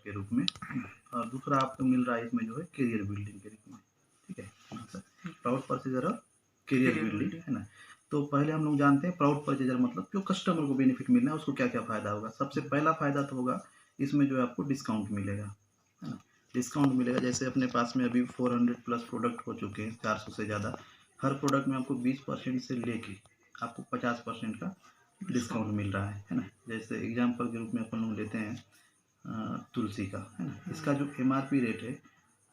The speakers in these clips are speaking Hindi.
के रूप में, और दूसरा आपको मिल रहा है इसमें जो है करियर बिल्डिंग के रूप में। ठीक है, प्राउड परचेजर और करियर बिल्डिंग, है ना। तो पहले हम लोग जानते हैं प्राउड परचेजर मतलब जो कस्टमर को बेनिफिट मिलना है उसको क्या क्या फ़ायदा होगा। सबसे पहला फ़ायदा तो होगा इसमें जो है आपको डिस्काउंट मिलेगा, है ना। डिस्काउंट मिलेगा, जैसे अपने पास में अभी 400 प्लस प्रोडक्ट हो चुके हैं, 400 से ज़्यादा। हर प्रोडक्ट में आपको 20% से लेके आपको 50% का डिस्काउंट मिल रहा है ना। जैसे एग्जांपल के रूप में अपन लोग लेते हैं तुलसी का, है ना। इसका जो MRP रेट है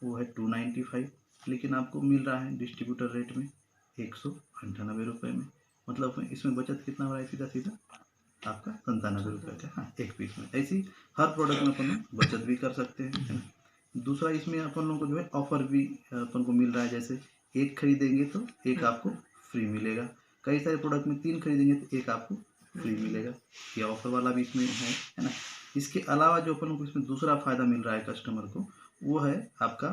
वो है 295, लेकिन आपको मिल रहा है डिस्ट्रीब्यूटर रेट में 198 रुपये में। मतलब इसमें बचत कितना हो रहा है, सीधा सीधा आपका 97 रुपये का, हाँ, एक पीस में। ऐसी हर प्रोडक्ट में अपन लोग बचत भी कर सकते हैं, है ना। दूसरा इसमें अपन लोगों को जो है ऑफर भी अपन को मिल रहा है, जैसे एक खरीदेंगे तो एक आपको फ्री मिलेगा, कई सारे प्रोडक्ट में 3 खरीदेंगे तो एक आपको फ्री मिलेगा, ये ऑफर वाला भी इसमें है ना। इसके अलावा जो अपन को इसमें दूसरा फ़ायदा मिल रहा है कस्टमर को, वो है आपका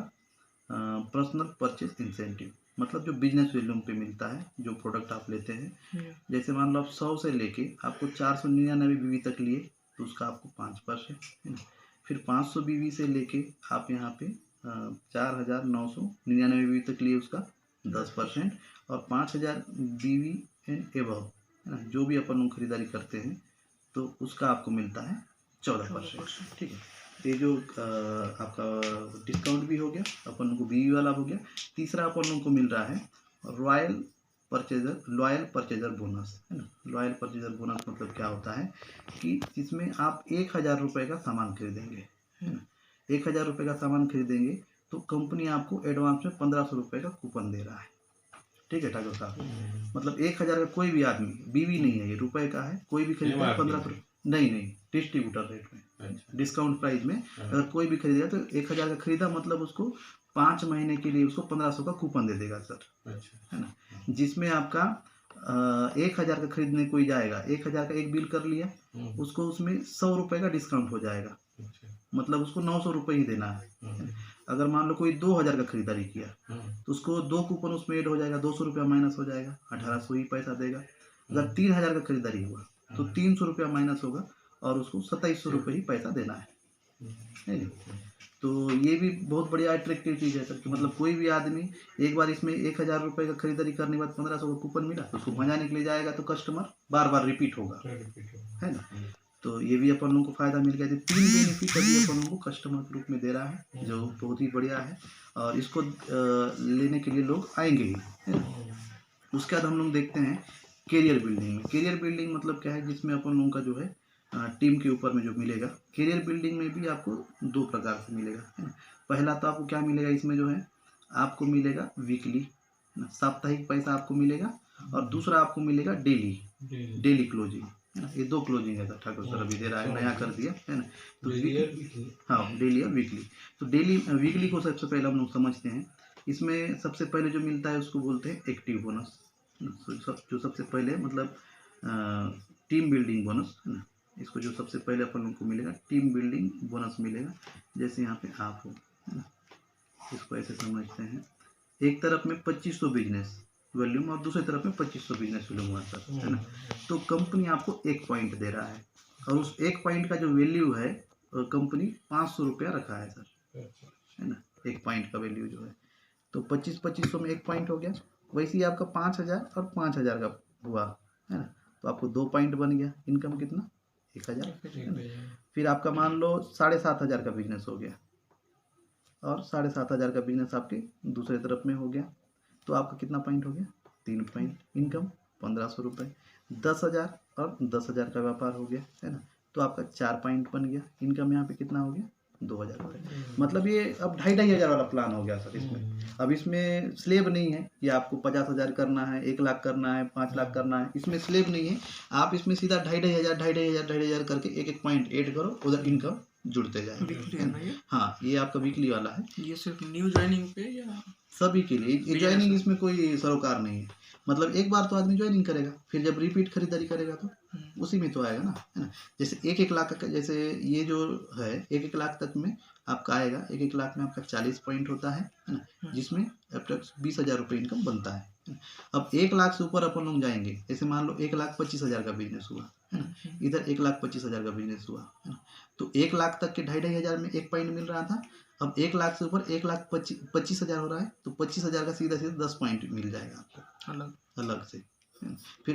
पर्सनल परचेज इंसेंटिव। मतलब जो बिजनेस वैल्यू पे मिलता है जो प्रोडक्ट आप लेते हैं। जैसे मान लो आप 100 से लेके आपको 499 बीवी तक लिए तो उसका आपको 5%, फिर 500 बीवी से लेके आप यहाँ पे 4999 बीवी तक लिए उसका 10%, और 5000 बीवी एंड एबव, है ना, जो भी अपन लोग खरीदारी करते हैं तो उसका आपको मिलता है 14%। ठीक है, ये जो आपका डिस्काउंट भी हो गया, अपन लोग को बीवी वाला हो गया। तीसरा अपन लोग को मिल रहा है लॉयल परचेजर बोनस, है ना। लॉयल परचेजर बोनस मतलब क्या होता है कि इसमें आप 1000 रुपये का सामान खरीदेंगे, है ना। 1000 रुपये का सामान खरीदेंगे तो कंपनी आपको एडवांस में 1500 रुपये का कूपन दे रहा है। ठीक है ठाकुर साहब, मतलब 1000 का कोई भी आदमी, बीवी नहीं है ये, रुपए का है, कोई भी खरीदता है 1500, नहीं डिस्ट्रीब्यूटर रेट में, डिस्काउंट प्राइस में अगर कोई भी खरीदेगा तो 1000 का खरीदा मतलब उसको 5 महीने के लिए उसको 1500 का कूपन दे देगा सर, है ना। जिसमें आपका 1000 का खरीदने कोई जाएगा, 1000 का एक बिल कर लिया, उसको उसमें 100 रुपये का डिस्काउंट हो जाएगा, मतलब उसको 900 रुपये ही देना है। अगर मान लो कोई 2000 का खरीदारी किया तो उसको 2 कूपन उसमें ऐड हो जाएगा, 200 रुपया माइनस हो जाएगा, 1800 ही पैसा देगा। अगर 3000 का खरीदारी हुआ तो 300 रुपया माइनस होगा और उसको 2700 रुपये ही पैसा देना है नहीं। तो ये भी बहुत बढ़िया अट्रैक्टिव चीज़ है सर, कि मतलब कोई भी आदमी एक बार इसमें 1000 रुपये का खरीदारी करने के बाद 1500 का कूपन मिला तो उसको भंजाने के लिए जाएगा तो कस्टमर बार बार रिपीट होगा, है ना। तो ये भी अपन लोगों को फायदा मिल गया। 3 बेनिफिट अभी अपन लोगों को कस्टमर के रूप में दे रहा है, जो बहुत ही बढ़िया है, और इसको लेने के लिए लोग आएंगे ही, है ना। उसके बाद हम लोग देखते हैं करियर बिल्डिंग में। करियर बिल्डिंग मतलब क्या है, जिसमें अपन लोगों का जो है टीम के ऊपर में जो मिलेगा। करियर बिल्डिंग में भी आपको 2 प्रकार से मिलेगा, है ना। पहला तो आपको क्या मिलेगा, इसमें जो है आपको मिलेगा वीकली, साप्ताहिक पैसा आपको मिलेगा, और दूसरा आपको मिलेगा डेली क्लोजिंग, है ना। ये 2 क्लोजिंग है सर, ठाकुर सर अभी दे रहा है, नया कर दिया, है ना। तो हाँ, डेली और वीकली। तो डेली वीकली को सबसे पहले हम लोग समझते हैं। इसमें सबसे पहले जो मिलता है उसको बोलते हैं एक्टिव बोनस, जो सबसे पहले मतलब टीम बिल्डिंग बोनस, है ना। इसको जो सबसे पहले अपन लोग को मिलेगा टीम बिल्डिंग बोनस मिलेगा। जैसे यहाँ पे आप हो, है ना, इसको ऐसे समझते हैं, एक तरफ में 2500 बिजनेस वॉल्यूम और दूसरी तरफ में 2500 बिजनेस वॉल्यूम हुआ सर, है ना। तो कंपनी आपको 1 पॉइंट दे रहा है, और उस 1 पॉइंट का जो वैल्यू है कंपनी 500 रुपया रखा है सर, है ना। 1 पॉइंट का वैल्यू जो है, तो 2500 में 1 पॉइंट हो गया। वैसे ही आपका 5000 और 5000 का हुआ, है ना, तो आपको 2 पॉइंट बन गया। इनकम कितना, 1000। फिर आपका मान लो 7500 का बिजनेस हो गया, और 7500 का बिजनेस आपके दूसरे तरफ में हो गया, तो आपका कितना पॉइंट हो गया, 3 पॉइंट। इनकम 1500 रुपये। 10,000 और 10,000 का व्यापार हो गया, है ना, तो आपका 4 पॉइंट बन गया। इनकम यहाँ पे कितना हो गया, 2000 रुपये। मतलब ये अब 2500 वाला प्लान हो गया सर इसमें। अब इसमें स्लेब नहीं है कि आपको 50,000 करना है, 1 लाख करना है, 5 लाख करना है, इसमें स्लेब नहीं है। आप इसमें सीधा 2500 करके एक पॉइंट ऐड करो, उधर इनकम जुड़ते जाएंगे। हाँ, ये आपका वीकली वाला है। ये सिर्फ न्यू ज्वाइनिंग पे या सभी के लिए? ज्वाइनिंग इसमें कोई सरोकार नहीं है। मतलब एक बार तो आदमी ज्वाइनिंग करेगा, फिर जब रिपीट खरीदारी करेगा तो उसी में तो आएगा ना, है ना। जैसे 1-1 लाख का, जैसे ये जो है 1-1 लाख तक में आपका आएगा। 1-1 लाख में आपका 40 पॉइंट होता है ना, जिसमें अप्रॉक्स 20,000 रुपये इनकम बनता है। अब 1 लाख से ऊपर अपन लोग जाएंगे, जैसे मान लो 1,25,000 का बिजनेस हुआ, है ना, इधर 1,25,000 का बिजनेस हुआ, है ना। तो 1 लाख तक के 2,500 में 1 पॉइंट मिल रहा था। अब 1 लाख से ऊपर 1,25,000 हो रहा है, तो 25,000 का सीधा सीधा 10 पॉइंट मिल जाएगा आपको अलग से, है ना। फिर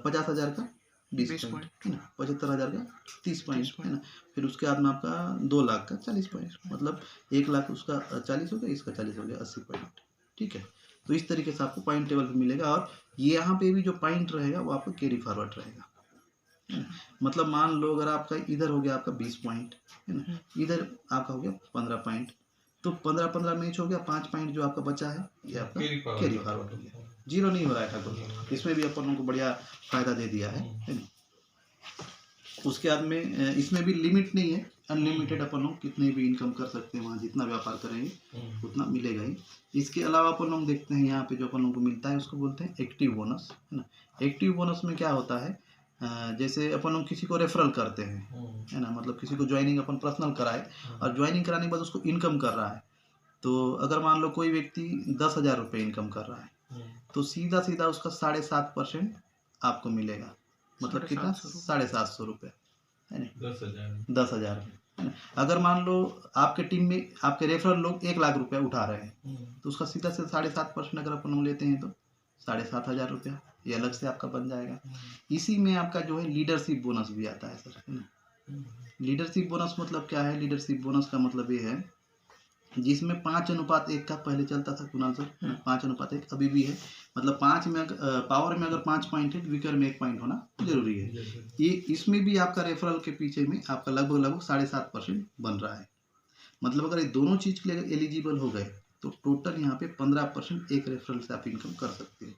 50,000 का 20 पॉइंट, है ना। 75,000 का 30 पॉइंट, है ना। फिर उसके बाद में आपका 2 लाख का 40 पॉइंट, मतलब 1 लाख उसका 40 हो गया, इसका 40 हो गया, 80 पॉइंट, ठीक है। तो इस तरीके से आपको पॉइंट टेबल पे मिलेगा। और ये यहाँ पे भी जो पॉइंट रहेगा वो आपका कैरी फॉरवर्ड रहेगा, है ना। मतलब मान लो अगर आपका इधर हो गया आपका 20 पॉइंट, है ना, इधर आपका हो गया 15 पॉइंट, तो 15-15 मैच हो गया, 5 पॉइंट जो आपका बचा है ये आपका कैरी फॉरवर्ड हो गया, जीरो नहीं हो रहा है ठाकुर। इसमें भी अपन लोगों को बढ़िया फायदा दे दिया है ना। उसके बाद में इसमें भी लिमिट नहीं है, अनलिमिटेड अपन लोग कितने भी इनकम कर सकते हैं, वहाँ जितना व्यापार करेंगे उतना मिलेगा ही। इसके अलावा अपन लोग देखते हैं यहाँ पे जो अपन लोग को मिलता है उसको बोलते हैं एक्टिव बोनस, है ना। एक्टिव बोनस में क्या होता है, जैसे अपन लोग किसी को रेफरल करते हैं, है ना, मतलब किसी को ज्वाइनिंग अपन पर्सनल कराए और ज्वाइनिंग कराने के बाद उसको इनकम कर रहा है, तो अगर मान लो कोई व्यक्ति 10,000 रुपये इनकम कर रहा है, तो सीधा सीधा उसका 7.5% आपको मिलेगा, मतलब कितना 750 रुपये, है ना, 10,000 है ना। अगर मान लो आपके टीम में आपके रेफरल लोग 1 लाख रुपया उठा रहे हैं, तो उसका सीधा से 7.5% अगर अपन लोग लेते हैं तो 7,500 रुपया ये अलग से आपका बन जाएगा। इसी में आपका जो है लीडरशिप बोनस भी आता है सर, है ना। लीडरशिप बोनस मतलब क्या है, लीडरशिप बोनस का मतलब ये है जिसमें 5:1 का पहले चलता था कुणाल सर, 5:1 अभी भी है, मतलब 5 में पावर में अगर 5 पॉइंट है, विकर में 1 पॉइंट होना जरूरी है। ये इसमें भी आपका रेफरल के पीछे में आपका लगभग 7.5% बन रहा है। मतलब अगर ये दोनों चीज के लिए एलिजिबल हो गए तो टोटल यहाँ पे 15% एक रेफरल से आप इनकम कर सकते हैं,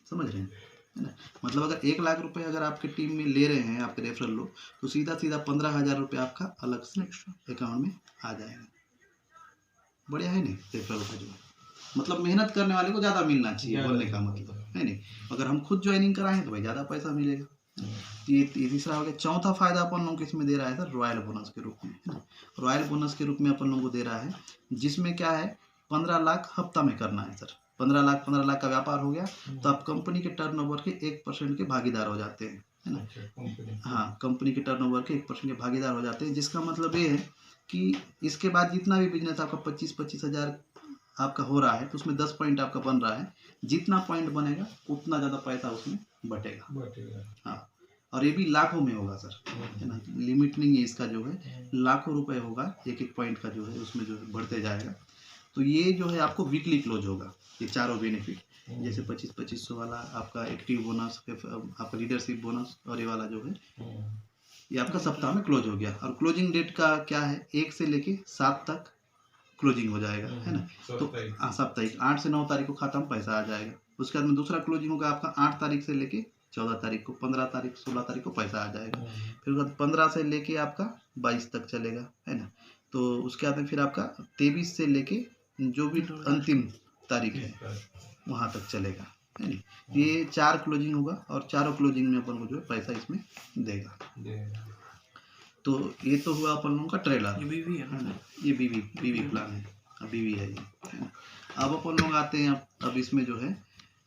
समझ रहे हैं, है ना। मतलब अगर 1 लाख रुपए अगर आपके टीम में ले रहे हैं आपके रेफरल लोग, तो सीधा सीधा 15,000 रुपये आपका अलग से अकाउंट में आ जाएगा। बढ़िया है नहीं रेफरल का जो, मतलब मेहनत करने वाले को ज़्यादा मिलना चाहिए, बोलने का मतलब है नहीं। अगर हम खुद ज्वाइनिंग कराएं तो भाई ज़्यादा पैसा मिलेगा। ये तीसरा हो गया। चौथा फायदा अपन लोगों को इसमें दे रहा है सर रॉयल बोनस के रूप में, है ना। रॉयल बोनस के रूप में अपन लोगों को दे रहा है, जिसमें क्या है 15 लाख हफ्ता में करना है सर। 15 लाख का व्यापार हो गया तो आप कंपनी के टर्नओवर के 1% के भागीदार हो जाते हैं, है ना। हाँ, कंपनी के टर्नओवर के 1% के भागीदार हो जाते हैं, जिसका मतलब ये है कि इसके बाद जितना भी बिजनेस आपका 25 हज़ार आपका हो रहा है तो उसमें 10 पॉइंट आपका बन रहा है, जितना पॉइंट बनेगा उतना ज़्यादा पैसा उसमें बटेगा। हाँ, और ये भी लाखों में होगा सर, है ना, लिमिट नहीं है इसका, जो है लाखों रुपए होगा, एक एक पॉइंट का जो है उसमें जो है बढ़ते जाएगा। तो ये जो है आपको वीकली क्लोज होगा, ये चारों बेनिफिट, जैसे 2500 वाला आपका एक्टिव बोनस, आपका लीडरशिप बोनस, और ये वाला जो है ये आपका सप्ताह में क्लोज हो गया। और क्लोजिंग डेट का क्या है, 1 से लेके 7 तक क्लोजिंग हो जाएगा, है ना। तो साप्ताहिक 8 से 9 तारीख को खत्म, पैसा आ जाएगा। उसके बाद में दूसरा क्लोजिंग होगा आपका 8 तारीख से लेके 14 तारीख को, 15 तारीख 16 तारीख को पैसा आ जाएगा। फिर उसके बाद 15 से लेके आपका 22 तक चलेगा, है ना। तो उसके बाद में फिर आपका 23 से लेके जो भी अंतिम तारीख है वहाँ तक चलेगा, है ना। ये 4 क्लोजिंग होगा और चारों क्लोजिंग में अपन को जो है पैसा इसमें देगा। तो ये तो हुआ अपन लोगों का ट्रेलर, है ना। ये बीवी प्लान है, बीवी है ये, है ना। अब अपन लोग आते हैं अब इसमें जो है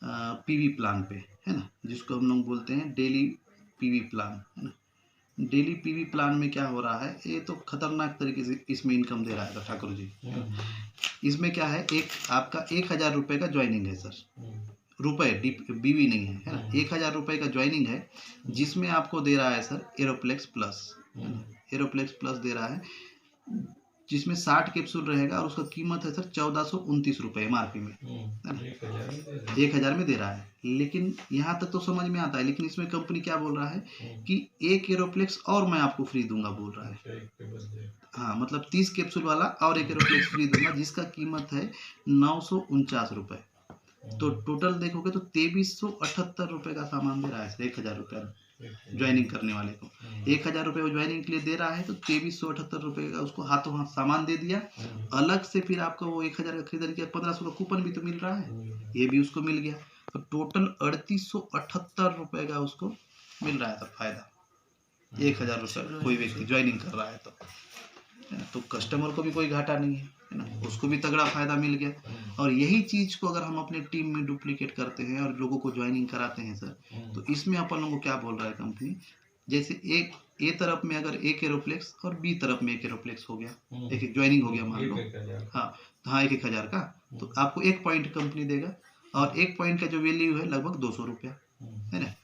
पीवी प्लान पे, है ना, जिसको हम लोग बोलते हैं डेली पीवी प्लान, है ना। डेली पीवी प्लान में क्या हो रहा है, ये तो खतरनाक तरीके से इसमें इनकम दे रहा है ठाकुर जी। इसमें क्या है, एक आपका 1,000 रुपये का ज्वाइनिंग है सर, रुपए बीवी नहीं है, है ना। 1,000 रुपये का ज्वाइनिंग है, जिसमें आपको दे रहा है सर एरोप्लेक्स प्लस, है ना। एरोप्लेक्स प्लस दे रहा है, जिसमें 60 कैप्सूल रहेगा और उसका कीमत है सर 1429 रुपये MRP में, है ना। 1,000 में दे रहा है। लेकिन यहाँ तक तो समझ में आता है, लेकिन इसमें कंपनी क्या बोल रहा है कि 1 एरोप्लेक्स और मैं आपको फ्री दूंगा, बोल रहा है। हाँ, मतलब 30 कैप्सूल वाला और 1 एरोप्लेक्स फ्री दूंगा, जिसका कीमत है 949 रुपये। तो टोटल देखोगे तो 2378 रुपये का सामान दे रहा है, 1,000 रुपया ज्वाइनिंग करने वाले को। 1,000 रुपये वो ज्वाइनिंग के लिए दे रहा है, तो 2378 रुपये का उसको हाथों हाथ सामान दे दिया। अलग से फिर आपको वो 1,000 का खरीदारी किया, 1500 का कूपन भी तो मिल रहा है, ये भी उसको मिल गया। तो टोटल 3878 रुपये का उसको मिल रहा है फायदा, 1,000 रुपये कोई व्यक्ति ज्वाइनिंग कर रहा है तो कस्टमर को भी कोई घाटा नहीं है ना, उसको भी तगड़ा फायदा मिल गया। और यही चीज़ को अगर हम अपने टीम में डुप्लीकेट करते हैं और लोगों को ज्वाइनिंग कराते हैं सर, तो इसमें अपन लोगों को क्या बोल रहा है कंपनी, जैसे एक ए तरफ में अगर एक एरोप्लेक्स और बी तरफ में एक एरोप्लेक्स हो गया, एक ज्वाइनिंग हो गया मान लो, हाँ हाँ 1,000 का, तो आपको 1 पॉइंट कंपनी देगा और 1 पॉइंट का जो वैल्यू है लगभग 200 रुपया है ना।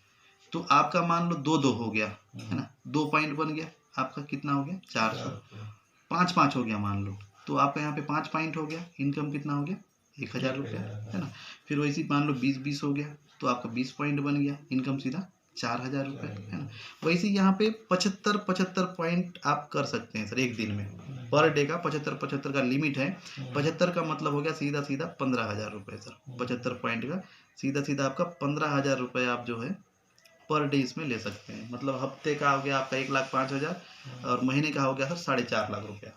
तो आपका मान लो 2-2 हो गया है ना, 2 पॉइंट बन गया आपका, कितना हो गया 400, 5-5 हो गया मान लो, तो आपका यहाँ पे 5 पॉइंट हो गया, इनकम कितना हो गया 1,000 रुपया है ना। फिर वैसे मान लो 20-20 हो गया, तो आपका 20 पॉइंट बन गया, इनकम सीधा 4,000 रुपये है ना। वैसे यहाँ पे 75-75 पॉइंट आप कर सकते हैं सर एक दिन में, पर डे का 75-75 का लिमिट है। 75 का मतलब हो गया सीधा सीधा 15,000 रुपये सर, 75 पॉइंट का सीधा सीधा आपका 15,000 रुपये आप जो है पर डे इसमें ले सकते हैं। मतलब हफ्ते का हो गया आपका 1,05,000 और महीने का हो गया सर 4.5 लाख रुपया,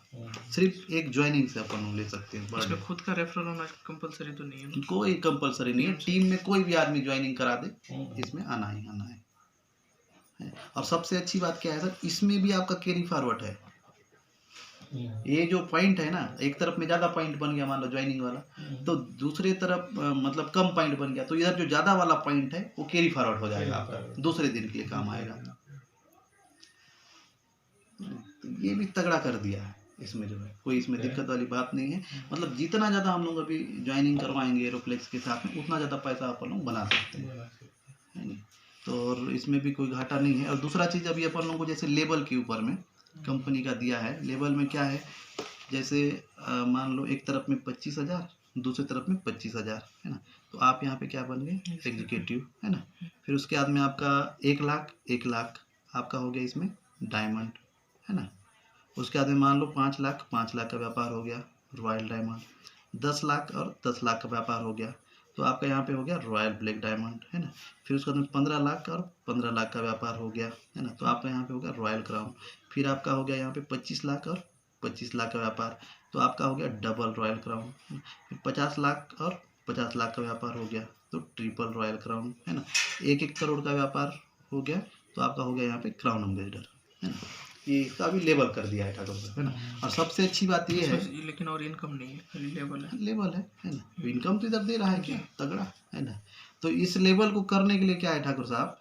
सिर्फ एक ज्वाइनिंग से अपन ले सकते हैं। इसमें खुद का रेफरल होना कंपलसरी तो नहीं है? कोई कंपलसरी नहीं है, टीम में कोई भी आदमी ज्वाइनिंग करा दे, इसमें आना ही आना है। और सबसे अच्छी बात क्या है सर, इसमें भी आपका कैरी फॉरवर्ड है। ये जो पॉइंट है ना, एक तरफ में ज़्यादा पॉइंट बन गया मान लो ज्वाइनिंग वाला, तो दूसरे तरफ मतलब कम पॉइंट बन गया, तो इधर जो ज़्यादा वाला पॉइंट है वो कैरी फॉरवर्ड हो जाएगा आपका, दूसरे दिन के लिए काम आएगा। तो ये भी तगड़ा कर दिया है इसमें, जो है कोई इसमें दिक्कत वाली बात नहीं है। मतलब जितना ज़्यादा हम लोग अभी ज्वाइनिंग करवाएंगे एरोप्लेक्स के साथ में, उतना ज़्यादा पैसा अपन लोग बना सकते हैं, है नहीं। तो और इसमें भी कोई घाटा नहीं है। और दूसरा चीज़ अभी अपन लोगों को जैसे लेबल के ऊपर में कंपनी का दिया है, लेबल में क्या है, जैसे मान लो एक तरफ में 25,000, दूसरी तरफ में 25,000 है ना, तो आप यहाँ पे क्या बन गए एग्जीक्यूटिव है ना। फिर उसके बाद में आपका 1 लाख आपका हो गया इसमें डायमंड है ना। उसके बाद में मान लो 5 लाख का व्यापार हो गया रॉयल डायमंड, 10 लाख और 10 लाख का व्यापार हो गया, तो आपका यहाँ पे हो गया रॉयल ब्लैक डायमंड है ना। फिर उसके बाद में 15 लाख और 15 लाख का व्यापार हो गया है ना, तो आपका यहाँ पे हो गया रॉयल क्राउन। फिर आपका हो गया यहाँ पे 25 लाख और 25 लाख का व्यापार, तो आपका हो गया डबल रॉयल क्राउन। फिर 50 लाख और 50 लाख का व्यापार हो गया तो ट्रिपल रॉयल क्राउन है ना। 1-1 करोड़ का व्यापार हो गया तो आपका हो गया यहाँ पे क्राउन एम्बेसडर है ना। ये इसका भी लेबल कर दिया है ठाकुर साहब है ना। और सबसे अच्छी बात ये है, लेकिन और इनकम नहीं है, खाली लेबल है ना। इनकम तो इधर दे रहा है क्या तगड़ा है ना। तो इस लेवल को करने के लिए क्या है ठाकुर साहब,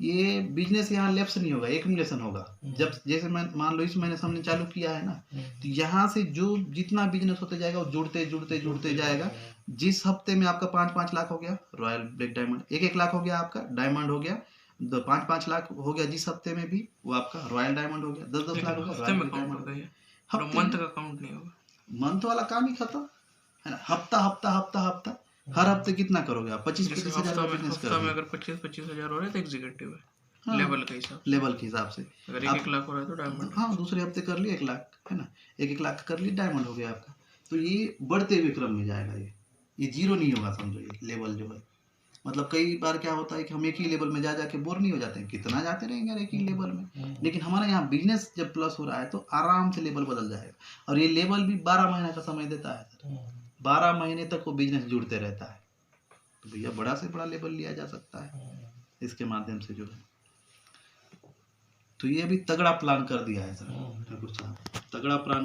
ये बिजनेस यहाँ लैप्स नहीं होगा, एक्यूमुलेशन होगा। जब जैसे मैं मान लो इस महीने से हमने चालू किया है ना, तो यहाँ से जो जितना बिजनेस होते जाएगा वो जुड़ते जाएगा। जिस हफ्ते में आपका 5-5 लाख हो गया रॉयल ब्लैक डायमंड, 1-1 लाख हो गया आपका डायमंड हो गया, 5-5 लाख हो गया जिस हफ्ते में भी वो आपका रॉयल डायमंड हो गया, 10-10 लाख हो गया रॉयल डायमंड हो गया। मंथ का काउंट नहीं होगा, मंथ वाला काम ही खत्म है ना। हफ्ता हर हफ्ते कितना करोगे आप, 25-25 हज़ार का बिजनेस करोगे। अगर 25-25 हज़ार हो रहे हैं तो एग्जीक्यूटिव है, हाँ, लेवल के हिसाब से। अगर 1-1 लाख हो रहा है तो डायमंड, हाँ दूसरे हफ्ते कर लिए 1 लाख है ना, 1-1 लाख कर लिए डायमंड हो गया आपका। तो ये बढ़ते हुए क्रम में जाएगा, ये जीरो नहीं होगा समझो। ये लेवल जो है मतलब कई बार क्या होता है कि हम एक ही लेवल में जा के बोर नहीं हो जाते हैं, कितना जाते रहेंगे एक ही लेवल में। लेकिन हमारा यहाँ बिजनेस जब प्लस हो रहा है तो आराम से लेवल बदल जाएगा। और ये लेवल भी 12 महीने का समय देता है सर, 12 महीने तक वो बिजनेस जुड़ते रहता है। तो भैया बड़ा से बड़ा लेवल लिया जा सकता है इसके माध्यम से जो है। तो ये भी तगड़ा प्लान कर दिया है सर ठाकुर साहब, तगड़ा प्लान।